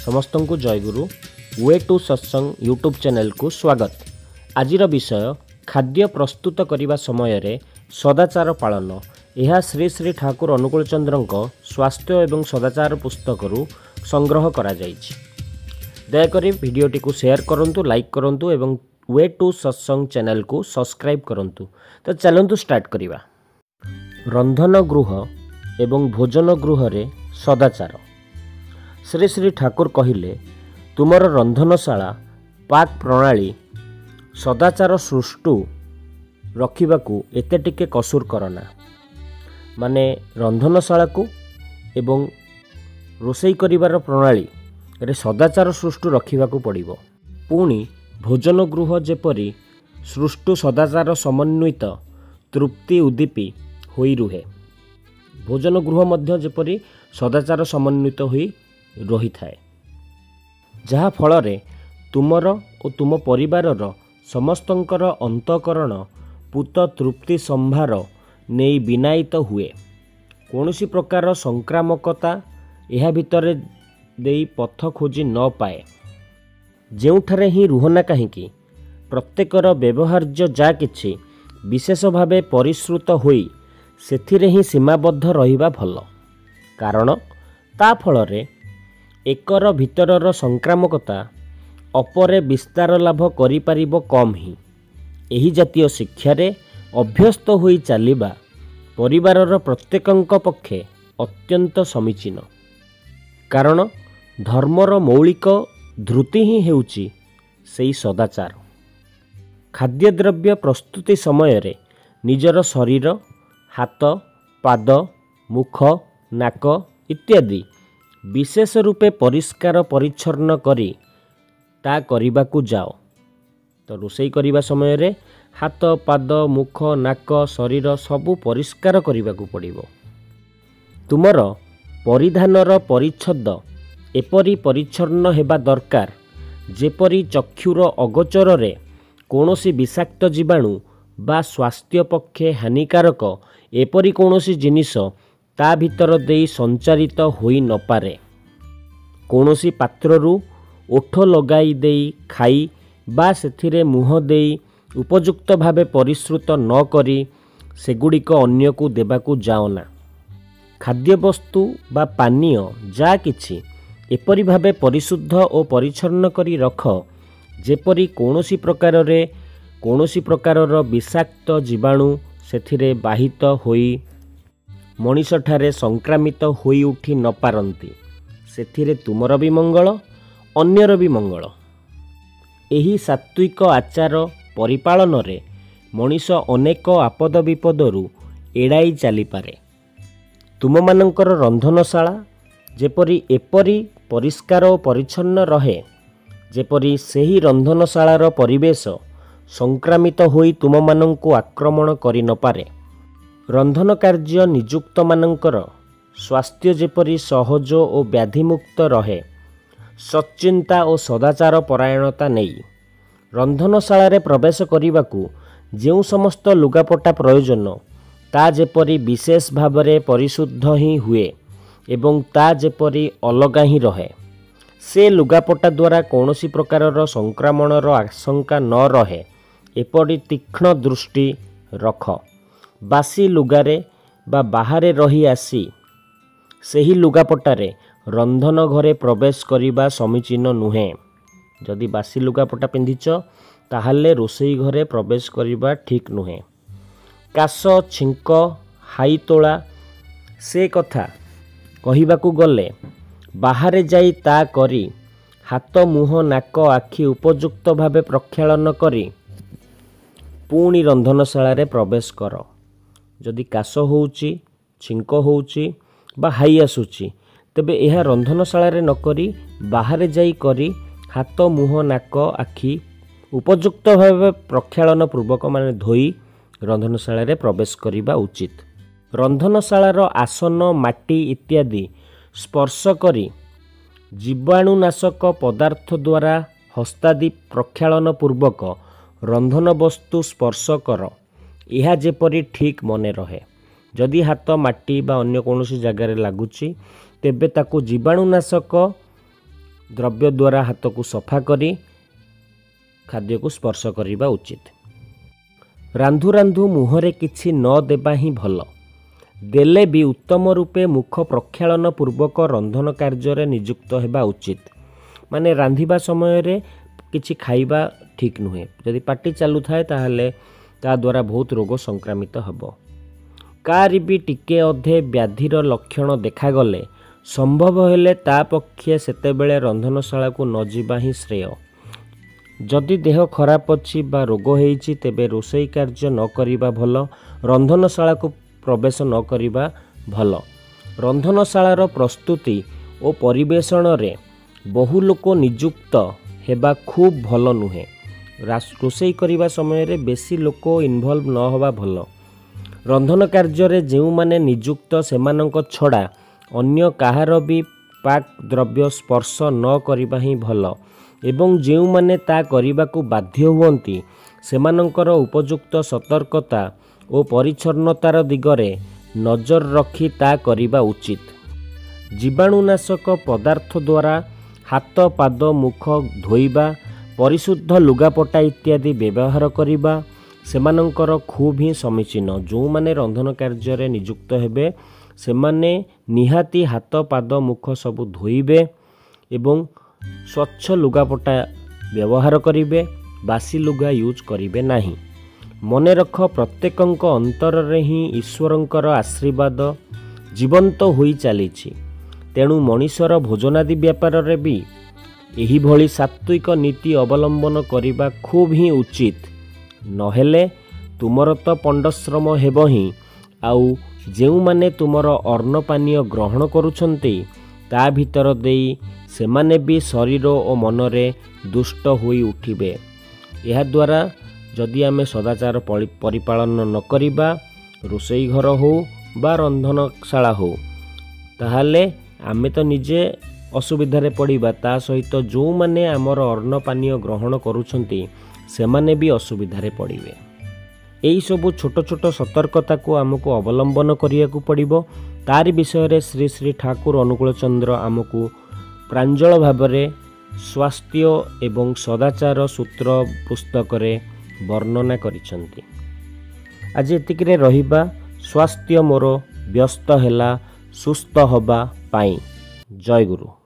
समस्त को जयगुरु way to सत्संग यूट्यूब चैनल को स्वागत। आजिर विषय खाद्य प्रस्तुत करने समय रे सदाचार पालन। यह श्री श्री ठाकुर अनुकूल चंद्र स्वास्थ्य एवं सदाचार पुस्तक संग्रह करा जाइछि। दयाकोरी भिडियोटी को शेयर करंतु, लाइक करंतु एवं वे टू सत्संग चैनल को सब्सक्राइब करंतु। तो चलंतु स्टार्ट करिवा। रंधन गृह एवं भोजन गृह रे सदाचार। श्री श्री ठाकुर कहिले तुमर रंधनशाला पाक प्रणाली सदाचार सृष्टु रखिबाकू एते टिके कसूर करना। माने रंधनशाला को एवं रोषेई करिवार प्रणाली रे सदाचार सृष्टु रखिबाकू पड़िबो। पुणी भोजन गृह जेपरी सृष्टु सदाचार समन्वित तृप्ति उद्दीपी होई रुहे, भोजन गृह मध्य जेपरी सदाचार समन्वित होई रही थाए, जहा फलरे तुमर और तुम परिवारर समस्तंकर अंतकरण पूत तृप्ति संभार नहीं विनायित हुए। कौनसी प्रकार संक्रामकता यह भितर देई पथ खोजी न पाए। जेउठारे ही रुहना कहीं प्रत्येकर व्यवहार्य जा किछि विशेष भावे परिश्रुत होई सेथिरे ही सीमाबद्ध रहिबा भल। कारण ता फलरे एकर भितरर संक्रामकता अपरे विस्तार लाभ करिपारिबो कम ही। एही जातीय शिक्षारे अभ्यस्त होई चलिबा परिवारर प्रत्येकंक पक्षे अत्यंत समीचीन। कारण धर्मर मौलिक ध्रुति ही हेउची सेई सदाचार। खाद्यद्रव्य प्रस्तुति समय रे निजर शरीर, हाथ, पाद, मुख, नाक इत्यादि विशेष रूपे परिष्कार परिच्छन्न करी ता करिबाकू जाओ। तो रोषेई करिबा समय रे हाथ, पाद, मुख, नाक, शरीर सबू परिष्कार करिबाकू पड़िबो। तुमर परिधानर परिच्छद एपरी परिच्छन्न हेबा दरकार जेपरी चक्षुर अगोचर रे कौनसी विषाक्त जीवाणु बा स्वास्थ्य पक्षे हानिकारक एपरी कौनसी जिनिस ता भीतर देई संचारित होई न पारे। कौनसी पात्ररू ओठ लगाई देई खाई बा सेथिरे मुह देई उपयुक्त भावे परिश्रुत न करी सेगुड़िक अन्य को देबाकू जाओना। खाद्यवस्तु बा पानीय जा किछि एपरी भावे परिशुद्ध और परिच्छन्न करी रख जेपरी कौनसी प्रकारर विषाक्त जीवाणु सेथिरे बाहित होई मनीषठारे संक्रामित होई उठी न पारंती। सेथिरे तुमर भी मंगल, अन्यर भी मंगल। एही सात्विक आचार परिपालन रे मनीष अनेक आपद विपदरू एड़ाई चली पारे। तुम मानकर रंधनशाला जेपरी एपरी परिष्कार और परिच्छन्न रहे जेपरी सेही रंधनशालार परिवेश संक्रामित होई तुम मानंकु आक्रमण करि न पारे। रंधन कार्य नियुक्त मानंकर स्वास्थ्य जेपरी सहज और व्याधिमुक्त रहे सच्चिंता और सदाचार परायणता नहीं रंधनशाला प्रवेश करने जो समस्त लुगापटा प्रयोजन ता जेपरी विशेष भावरे परिशुद्ध ही हुए एवं ता जेपरी अलगा ही रहे। से लुगापटा द्वारा कौनसी प्रकारर संक्रमणर आशंका न रहे एपरी तीक्ष्ण दृष्टि रख। बासी लुगारे बा बाहरे रही आसी सेही लुगापटारे रंधन घरे प्रवेश करिबा समीचीन नुहे। जदि बासी लुगापटा पिंधिच ताहाले रोषेई घरे प्रवेश करिबा ठीक नुहे। काश, छिंक, हाई तोला से कथा कहिबाकू गले बाहरे जाई ता करी हाथ, मुह, नाक, आखि उपयुक्त भावे प्रक्षालन करी पुणी रंधनशाला रे प्रवेश कर। जदि काश होउची, छिंक होउची बा हाई आसुची तेबे यह रंधनशाला रे नकरी बाहरे जाई करी हाथ, मुह, नाक, आखि उपयुक्त भावे प्रक्षालन पूर्वक माने धोई रंधनशाला रे प्रवेश करिबा उचित। रंधनशालार आसन, माटी इत्यादि स्पर्श करी जीवाणुनाशक पदार्थ द्वारा हस्तादि प्रक्षालन पूर्वक रंधन वस्तु स्पर्श कर। यह जेपरी ठीक मने रहे। जदि हाथ, माटी बा अन्य कौनसी जगार लगुच तेबे ताकू जीवाणुनाशक द्रव्य द्वारा हाथ को सफा करी खाद्य को स्पर्श करने उचित। रांधु रांधु मुहरे किछि न देबा ही भल, देले भी उत्तम रूपे मुख प्रक्षालन पूर्वक रंधन कार्य नियुक्त हेबा उचित। माने रांधिबा समय रे किछि खाइबा ठीक नुहे, जदि पाटी चालू थाए ताहले ता द्वारा बहुत रोग संक्रामित हब। कार भी टिके अधे व्याधिर लक्षण देखागले संभव हेले ता पक्षे सेतेबेले रंधनशाला को न जिबा ही श्रेय। जदि देह खराब अछि बा रोग होईछि तेबे रोषेई कार्य न करिबा भल, रंधनशाला को प्रवेश न करिबा भल। रंधनशालार प्रस्तुति और परिवेषण रे बहु लोक नियुक्त हेबा खूब भल नुहे। रोषेई करिबा समय रे बेसी लोक इन्वॉल्व न होबा भल। रंधन कार्य रे जेउ माने नियुक्त सेमानंक छड़ा अन्य काहार भी पाक द्रव्य स्पर्श न करिबा ही भल एवं जेउ माने ता करिबाकू बाध्य हुअंती सेमानंकर उपयुक्त सतर्कता और परिच्छन्नतार दिगरे नजर रखी ता करिबा उचित। जीवाणुनाशक पदार्थ द्वारा हाथ पाद मुख धोइबा, परिशुद्ध लुगापटा इत्यादि व्यवहार करिबा सेमानंकर खूब ही समीचीन। जो माने रंधन कार्य रे नियुक्त हेबे सेमाने निहाती हाथ पाद मुख सबु धोइबे एवं स्वच्छ लुगापटा व्यवहार करिबे, बासी लुगा यूज करिबे नाही। मने रख प्रत्येकंक अंतर रे ही ईश्वरंकर आशीर्वाद जीवंत होई चलीछि। तेणु मनीषर भोजनादि व्यापार रे भी एही भली सात्विक नीति अवलंबन करिबा खूब ही उचित। नहेले तुमर तो पंडश्रम हेब ही, आउ जेउ माने तुमर अन्न पानीय ग्रहण करुछन्ति ता भीतर देई सेमाने भी शरीर और मनरे दुष्ट होई उठिबे। यह द्वारा जदि आमे सदाचार परिपालन न करिबा, रोषेई घर हो बा रंधनशाला हो, ताहाले आमे तो निजे असुविधारे पड़िबा, ता सहित जो माने आमर अन्न पानीय ग्रहण करुछन्ति सेमाने भी असुविधारे पड़िबे। एही सबु छोट छोट सतर्कता को आमको अवलंबन करियाकू पड़िबो। तारि विषय रे श्री श्री ठाकुर अनुकूल चंद्र आमको प्रांजल भावरे स्वास्थ्य एवं सदाचार सूत्र पुस्तक रे वर्णना करिसंती। आज एतिकरे रहिबा। स्वास्थ्य मोर व्यस्त हेला सुस्थ हबा पाई। जय गुरु।